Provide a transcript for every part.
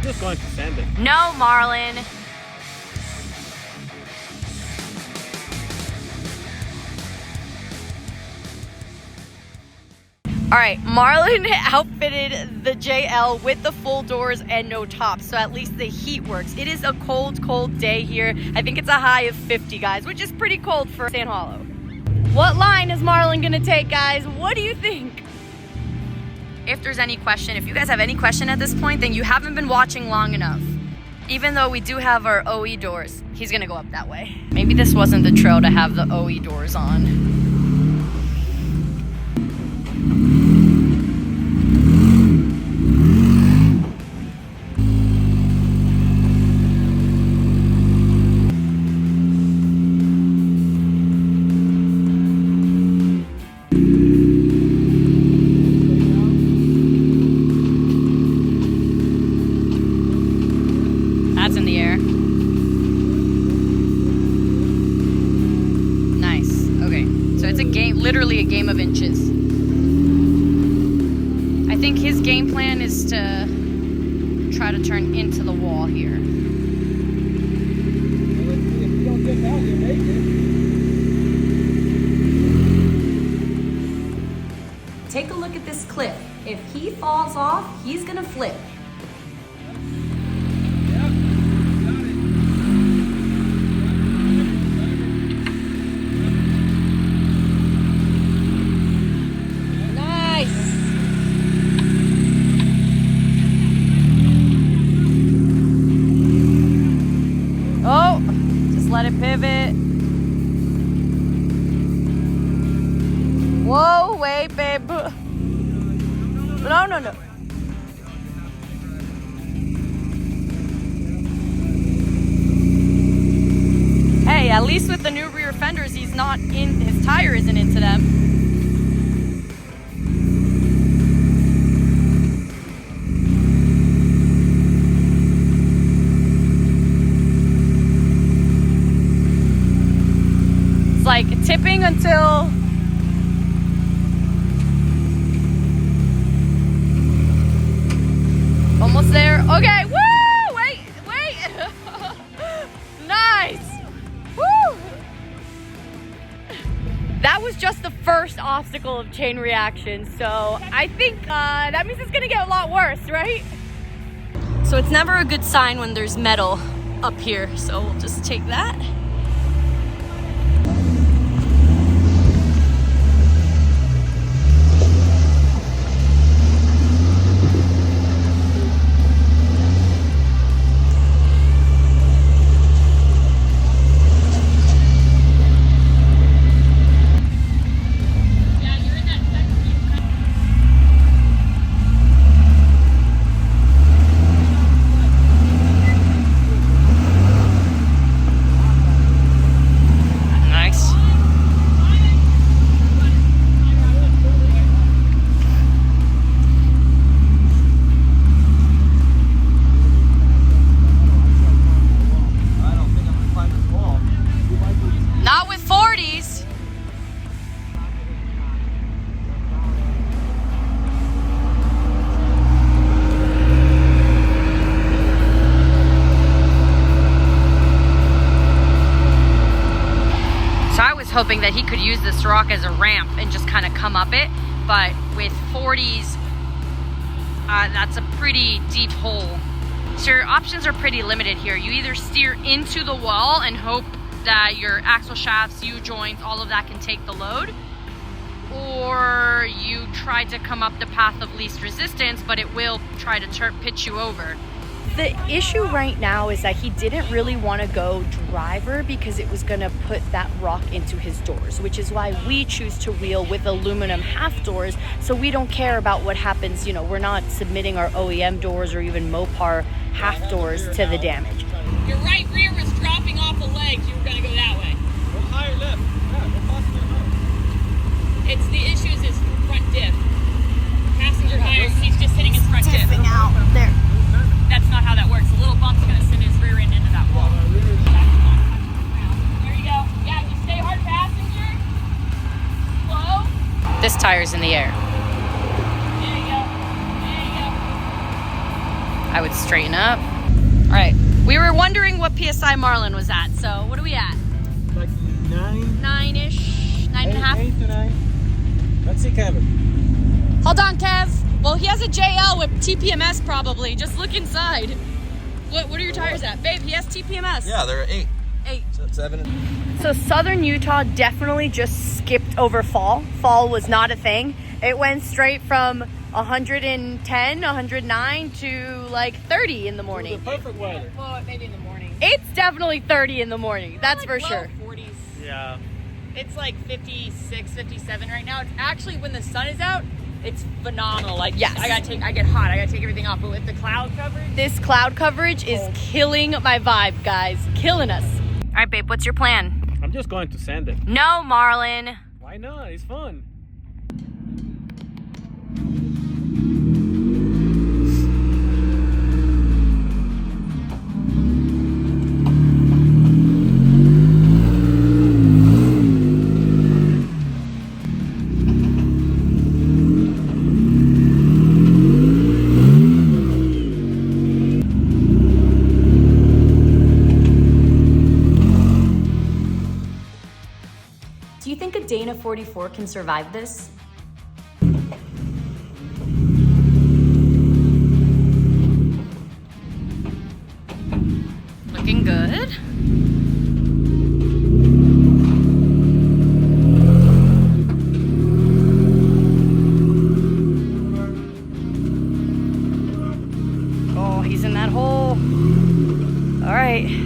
I'm just going to sand it. No, Marlon. All right, Marlon outfitted the JL with the full doors and no top, so at least the heat works. It is a cold, cold day here. I think it's a high of 50, guys, which is pretty cold for San Hollow. What line is Marlon gonna take, guys? What do you think? If there's any question, if you guys have any question at this point, then you haven't been watching long enough. Even though we do have our OE doors, he's gonna go up that way. Maybe this wasn't the trail to have the OE doors on. That's in the air. Nice. Okay. So it's a game, literally a game of inches. I think his game plan is to try to turn into the wall here. If you don't get out, you make it. Take a look at this cliff. If he falls off, he's gonna flip. Let it pivot. Whoa, wait, babe. No, no, no. Hey, at least with the new rear fenders, he's not in, his tire isn't into them. Like tipping until almost there. Okay, woo! Wait. Nice. Woo! That was just the first obstacle of chain reaction, so I think that means it's gonna get a lot worse, right? So it's never a good sign when there's metal up here, so we'll just take that. Hoping that he could use this rock as a ramp and just kind of come up it, but with 40s, that's a pretty deep hole. So your options are pretty limited here. You either steer into the wall and hope that your axle shafts, U-joints, all of that can take the load, or you try to come up the path of least resistance, but it will try to pitch you over. The issue right now is that he didn't really want to go driver because it was going to put that rock into his doors, which is why we choose to wheel with aluminum half doors, so we don't care about what happens. You know, we're not submitting our OEM doors or even Mopar half doors to the damage. Your right rear was dropping off the legs. You were going to go that way. Go higher left. Yeah, go faster left. It's the issue is his front diff. Passenger tires, he's just hitting his front diff. Tipping out there. That's not how that works. A little bump's going to send his rear end into that wall. There you go. Yeah, you stay hard passenger. Slow. This tire's in the air. There you go. There you go. I would straighten up. All right, we were wondering what PSI Marlin was at, so what are we at? Like 9? 9-ish, 9.5? 8 to 9. Let's see Kevin. Hold on, Kev. Well, he has a JL with TPMS probably. Just look inside. What are your tires at? Babe, he has TPMS. Yeah, they're 8. 8. So 7. So Southern Utah definitely just skipped over fall. Fall was not a thing. It went straight from 110, 109 to like 30 in the morning. The perfect weather. Well, maybe in the morning. It's definitely 30 in the morning. That's for sure. 40s. Yeah. It's like 56, 57 right now. It's actually, when the sun is out, it's phenomenal. Like, Yes. I get hot. I gotta take everything off. But with the cloud coverage, This cloud coverage is killing my vibe, guys. Killing us. All right, babe, what's your plan? I'm just going to sand it. No, Marlin. Why not? It's fun. Do you think a Dana 44 can survive this? Looking good. Oh, he's in that hole. All right.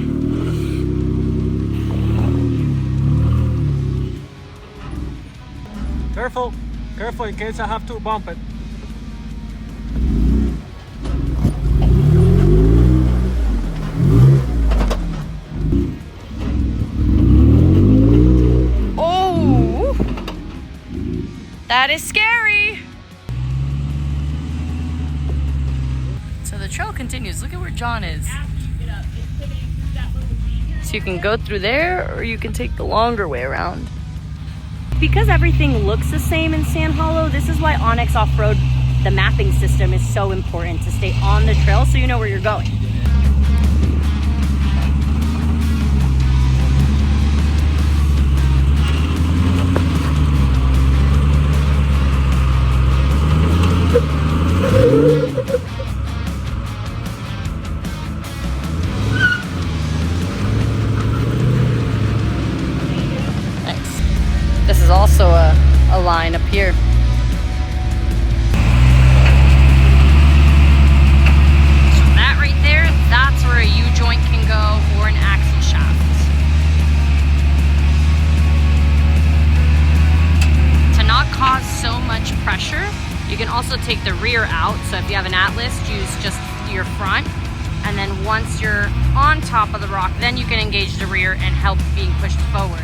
Careful. Careful in case I have to bump it. Oh, that is scary. So the trail continues. Look at where John is. So you can go through there or you can take the longer way around. Because everything looks the same in Sand Hollow, this is why Onyx Off-Road, the mapping system, is so important to stay on the trail so you know where you're going. This is also a line up here. So that right there, that's where a U-joint can go or an axle shaft. To not cause so much pressure, you can also take the rear out. So if you have an Atlas, use just your front. And then once you're on top of the rock, then you can engage the rear and help being pushed forward.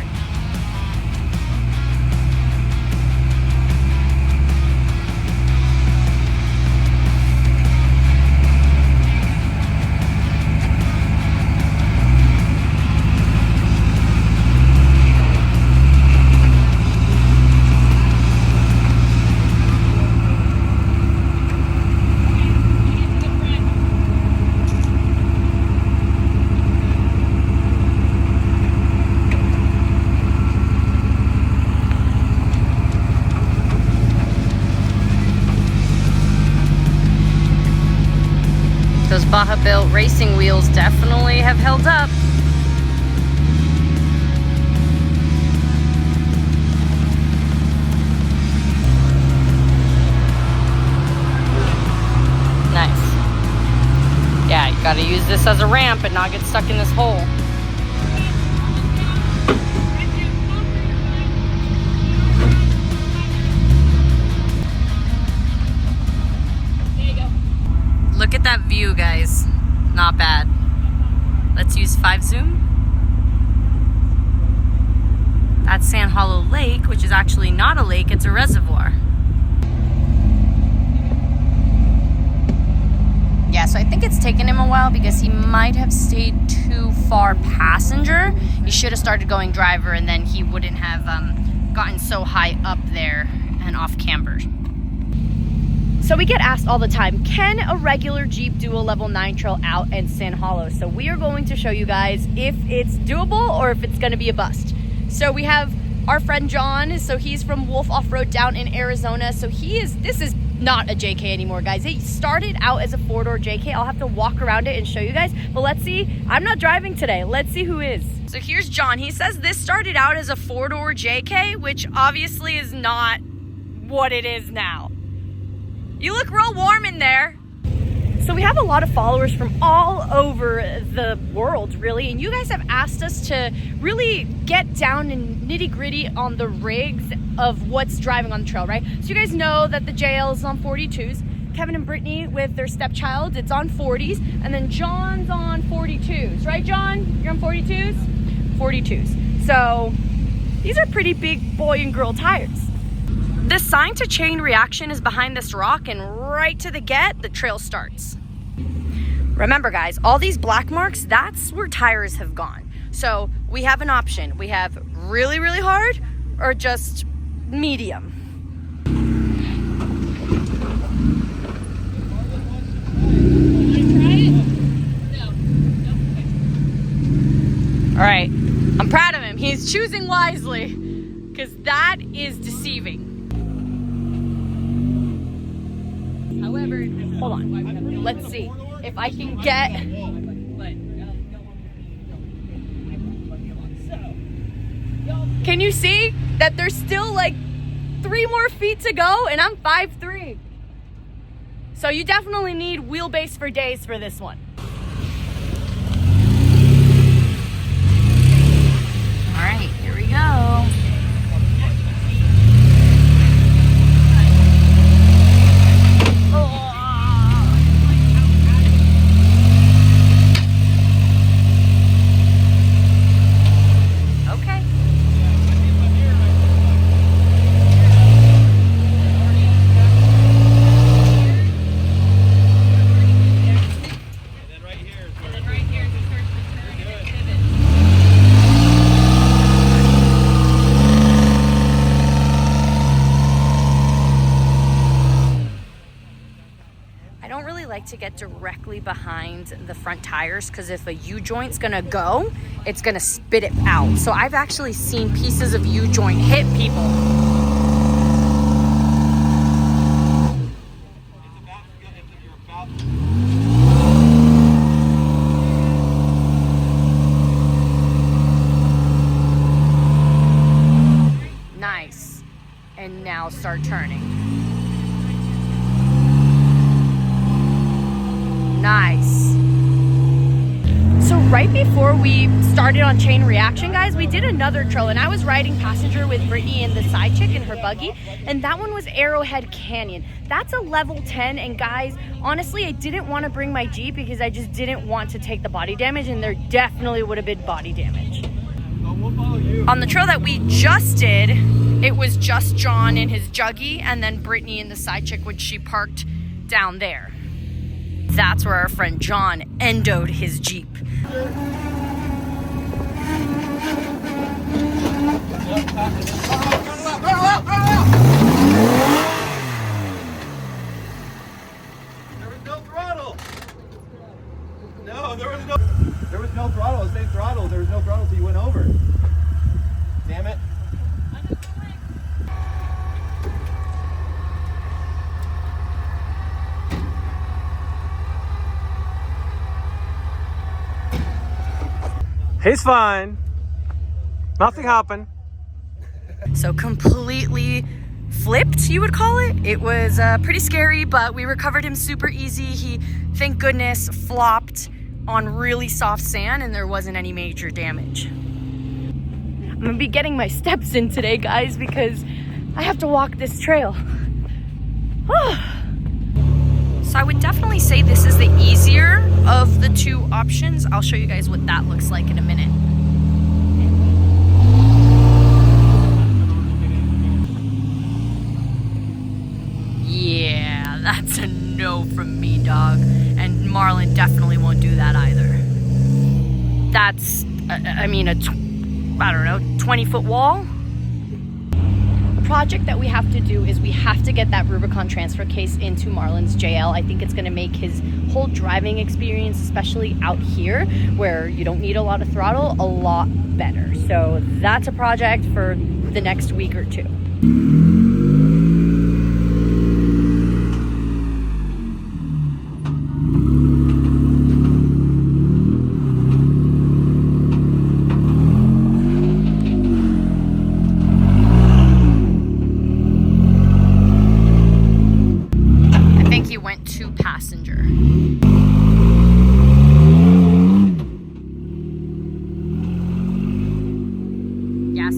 Those Baja built racing wheels definitely have held up. Nice. Yeah, you gotta use this as a ramp and not get stuck in this hole. Look at that view, guys. Not bad. Let's use 5 zoom. That's Sand Hollow Lake, which is actually not a lake, it's a reservoir. Yeah, so I think it's taken him a while because he might have stayed too far passenger. He should have started going driver and then he wouldn't have gotten so high up there and off camber. So we get asked all the time, can a regular Jeep do a level 9 trail out in Sand Hollow? So we are going to show you guys if it's doable or if it's gonna be a bust. So we have our friend John, so he's from Wolf Off-Road down in Arizona. So this is not a JK anymore, guys. It started out as a 4-door JK. I'll have to walk around it and show you guys, but let's see. I'm not driving today. Let's see who is. So here's John. He says this started out as a 4-door JK, which obviously is not what it is now. You look real warm in there. So we have a lot of followers from all over the world, really, and you guys have asked us to really get down and nitty-gritty on the rigs of what's driving on the trail, right? So you guys know that the JL is on 42s, Kevin and Brittany with their stepchild, it's on 40s, and then John's on 42s, right, John? You're on 42s? 42s. So these are pretty big boy and girl tires. The sign to chain reaction is behind this rock, and right to the the trail starts. Remember guys, all these black marks, that's where tires have gone. So we have an option. We have really, really hard or just medium. All right, I'm proud of him. He's choosing wisely because that is deceiving. However, hold on. Let's see if I can get. Can you see that there's still like 3 more feet to go and I'm 5'3"? So you definitely need wheelbase for days for this one. All right, here we go. To get directly behind the front tires because if a U-joint's gonna go, it's gonna spit it out. So I've actually seen pieces of U-joint hit people. Nice. And now start turning. Nice. So right before we started on chain reaction, guys, we did another trail and I was riding passenger with Brittany and the side chick in her buggy, and that one was Arrowhead Canyon. That's a level 10, and guys, honestly, I didn't want to bring my Jeep because I just didn't want to take the body damage, and there definitely would have been body damage. On the trail that we just did, it was just John in his Juggy and then Brittany in the side chick, which she parked down there. That's where our friend John endoed his Jeep. There was no throttle. No, there was no throttle. Same throttle. There was no throttle, so you went over. Damn it. He's fine. Nothing happened. So completely flipped, you would call it. It was pretty scary, but we recovered him super easy. He, thank goodness, flopped on really soft sand and there wasn't any major damage. I'm gonna be getting my steps in today, guys, because I have to walk this trail. So I would definitely say this is the easier of the 2 options. I'll show you guys what that looks like in a minute. Yeah, that's a no from me, dog. And Marlon definitely won't do that either. That's, I mean, I don't know, 20-foot wall. The project that we have to do is we have to to get that Rubicon transfer case into Marlon's JL. I think it's going to make his whole driving experience, especially out here where you don't need a lot of throttle, a lot better. So that's a project for the next week or two.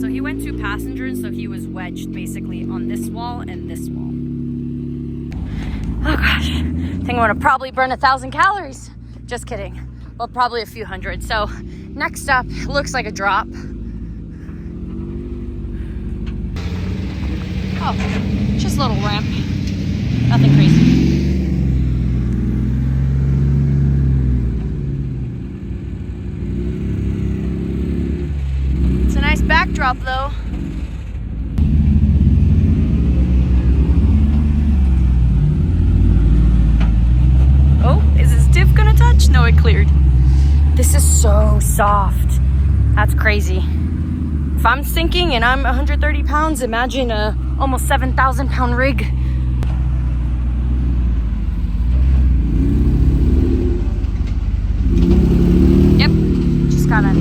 So he went to passenger, and so he was wedged basically on this wall and this wall. Oh gosh, I think I'm gonna probably burn 1,000 calories. Just kidding. Well, probably a few hundred. So next up, looks like a drop. Oh, just a little ramp. Nothing crazy. Backdrop though. Oh, is this diff gonna touch? No, it cleared. This is so soft. That's crazy. If I'm sinking and I'm 130 pounds, imagine a almost 7,000 pound rig. Yep, just gotta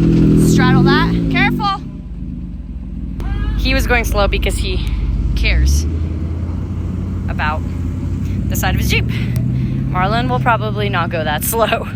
straddle that. Careful. He was going slow because he cares about the side of his Jeep. Marlon will probably not go that slow.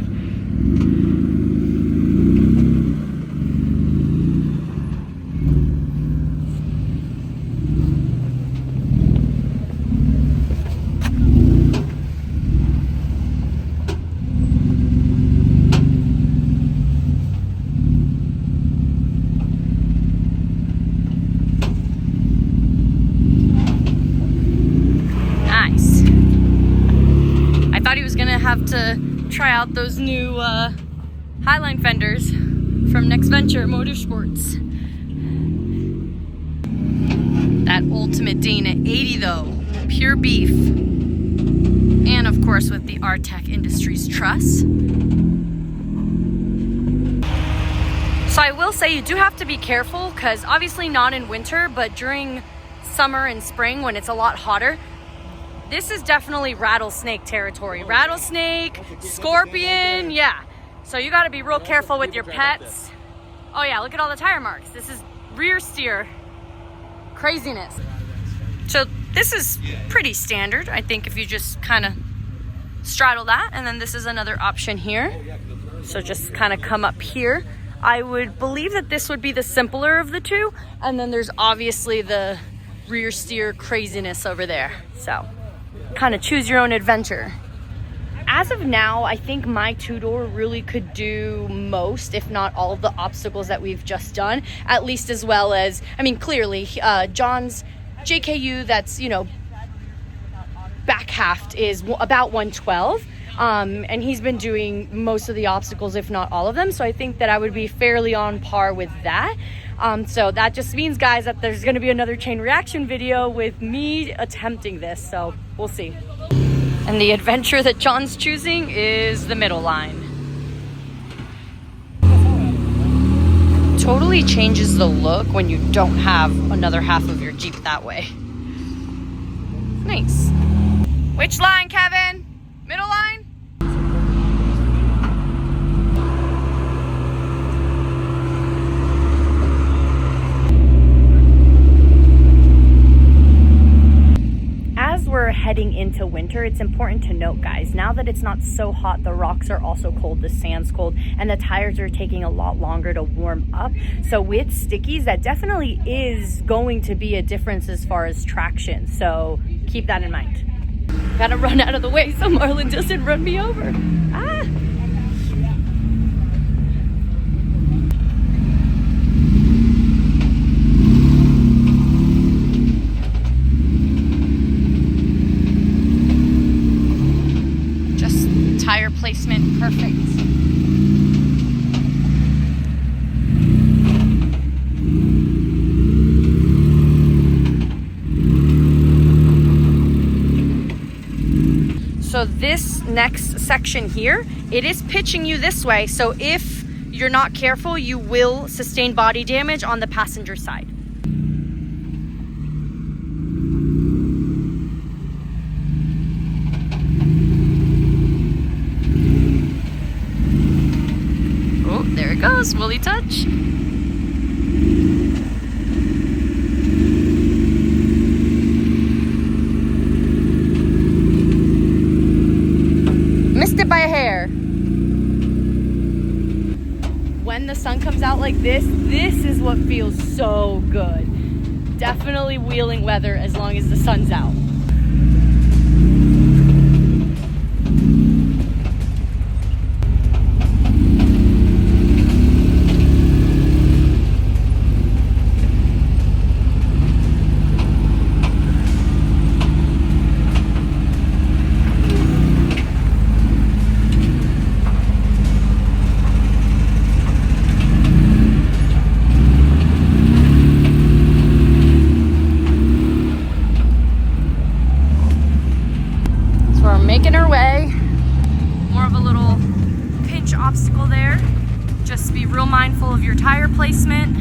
Have to try out those new Highline fenders from Next Venture Motorsports. That Ultimate Dana 80 though, pure beef. And of course with the Artec Industries truss. So I will say you do have to be careful because obviously not in winter, but during summer and spring when it's a lot hotter, this is definitely rattlesnake territory. Rattlesnake, scorpion, yeah. So you gotta be real careful with your pets. Oh yeah, look at all the tire marks. This is rear steer craziness. So this is pretty standard. I think if you just kind of straddle that, and then this is another option here. So just kind of come up here. I would believe that this would be the simpler of the two. And then there's obviously the rear steer craziness over there. So kind of choose your own adventure. As of now, I think my two-door really could do most, if not all of the obstacles that we've just done, at least as well as, I mean, clearly, John's JKU that's, you know, back half is about 112. And he's been doing most of the obstacles, if not all of them. So I think that I would be fairly on par with that. So that just means, guys, that there's going to be another chain reaction video with me attempting this. So we'll see. And the adventure that John's choosing is the middle line. Totally changes the look when you don't have another half of your Jeep that way. Nice. Which line, Kevin? Middle line? As we're heading into winter, it's important to note, guys, now that it's not so hot, the rocks are also cold, the sand's cold, and the tires are taking a lot longer to warm up. So with stickies, that definitely is going to be a difference as far as traction. So keep that in mind. Gotta run out of the way so Marlon doesn't run me over. Ah! Just tire placement, perfect. So this next section here, it is pitching you this way. So if you're not careful, you will sustain body damage on the passenger side. Oh, there it goes, Willie touch. Missed it by a hair. When the sun comes out like this is what feels so good. Definitely wheeling weather as long as the sun's out. Making our way. More of a little pinch obstacle there. Just be real mindful of your tire placement.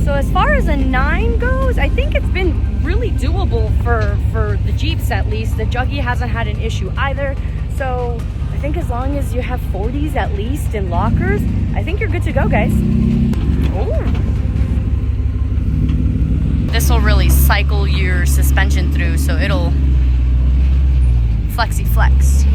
So as far as a 9 goes, I think it's been really doable for the Jeeps at least. The Juggy hasn't had an issue either. So I think as long as you have 40s at least in lockers, I think you're good to go, guys. Oh. This will really cycle your suspension through, so it'll flexi flex.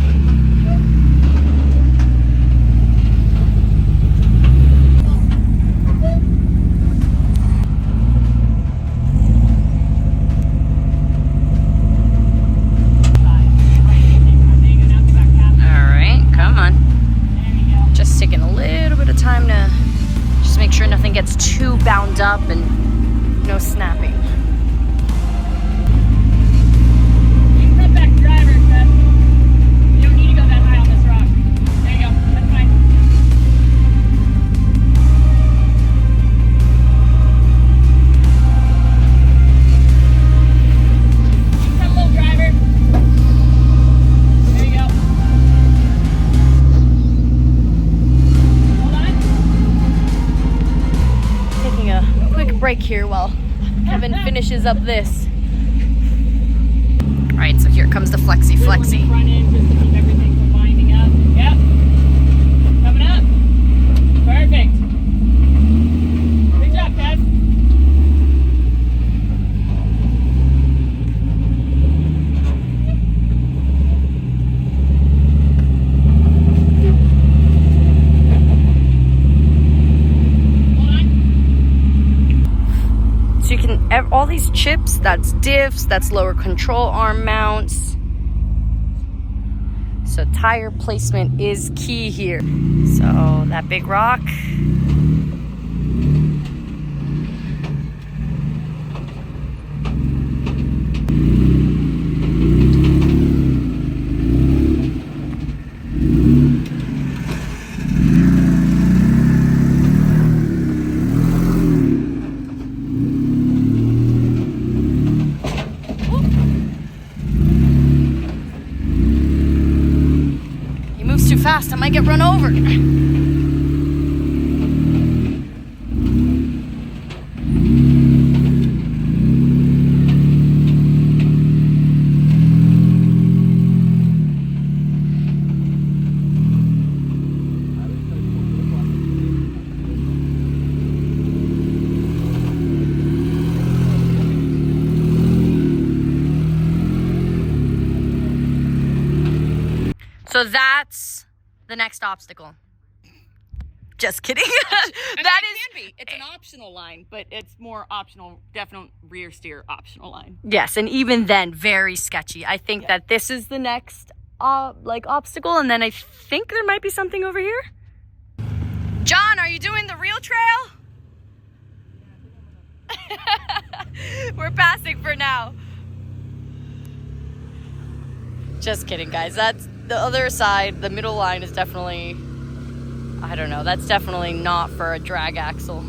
Alright, come on. Just taking a little bit of time to just make sure nothing gets too bound up and no snapping. Break here while Kevin finishes up this. All right, so here comes the flexi. Front end just to keep everything from winding up. Yep. Coming up. Perfect. Good job, Kev. So you can, all these chips, that's diffs, that's lower control arm mounts. So tire placement is key here. So that big rock. Fast, I might get run over. So that's the next obstacle. Just kidding. That can be. It's an optional line, but it's more optional, definite rear steer optional line. Yes, and even then, very sketchy. I think that this is the next obstacle, and then I think there might be something over here. John, are you doing the real trail? We're passing for now. Just kidding, guys. That's the other side. The middle line is definitely, I don't know, that's definitely not for a drag axle.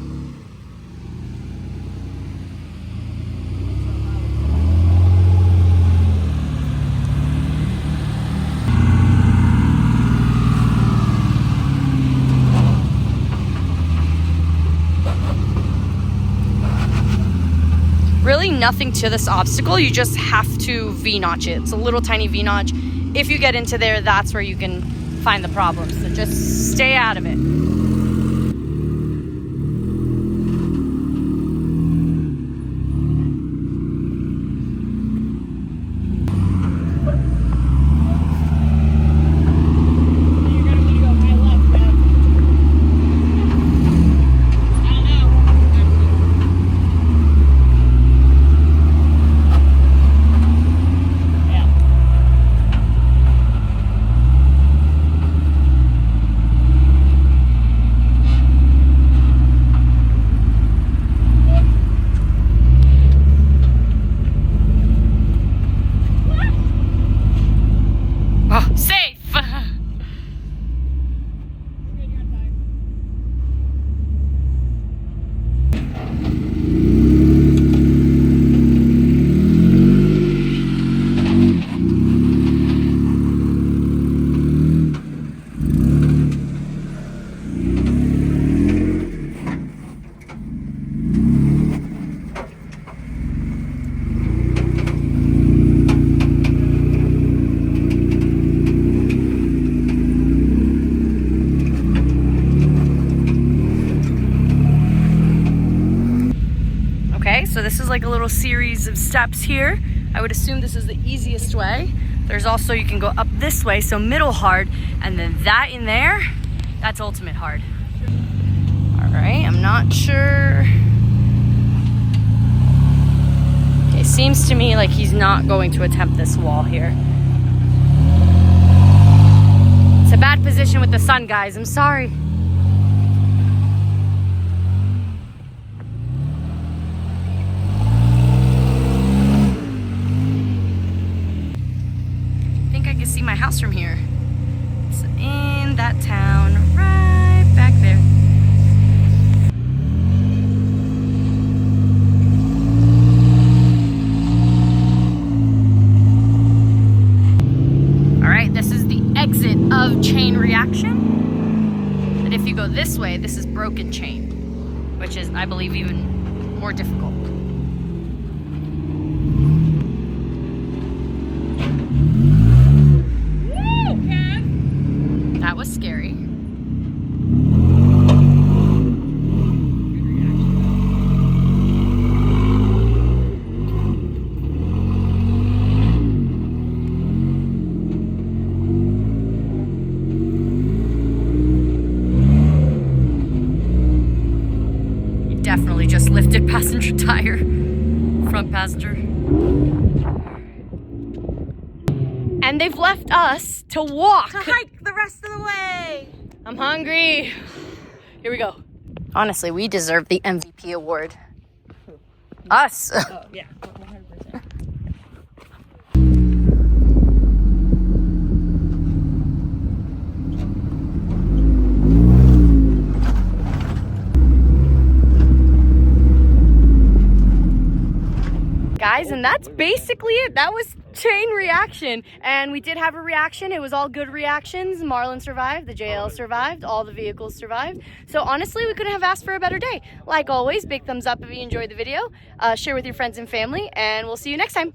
nothing to this obstacle. You just have to V-notch it. It's a little tiny V-notch. If you get into there, that's where you can find the problem. So just stay out of it. So this is like a little series of steps here. I would assume this is the easiest way. There's also, you can go up this way, so middle hard, and then that in there, that's ultimate hard. All right, I'm not sure. Okay, seems to me like he's not going to attempt this wall here. It's a bad position with the sun, guys, I'm sorry. See my house from here. It's in that town right back there. All right, this is the exit of chain reaction. And if you go this way, this is broken chain, which is, I believe, even more difficult. That was scary. You definitely just lifted passenger tire, front passenger. And they've left us to walk. To hike the rest of the way. I'm hungry. Here we go. Honestly, we deserve the MVP award. Us. Oh, yeah. 100%. Guys, and that's basically it. That was chain reaction, and we did have a reaction. It was all good reactions. Marlon survived, the JL survived, all the vehicles survived. So honestly, we couldn't have asked for a better day. Like always, big thumbs up if you enjoyed the video, share with your friends and family, and we'll see you next time.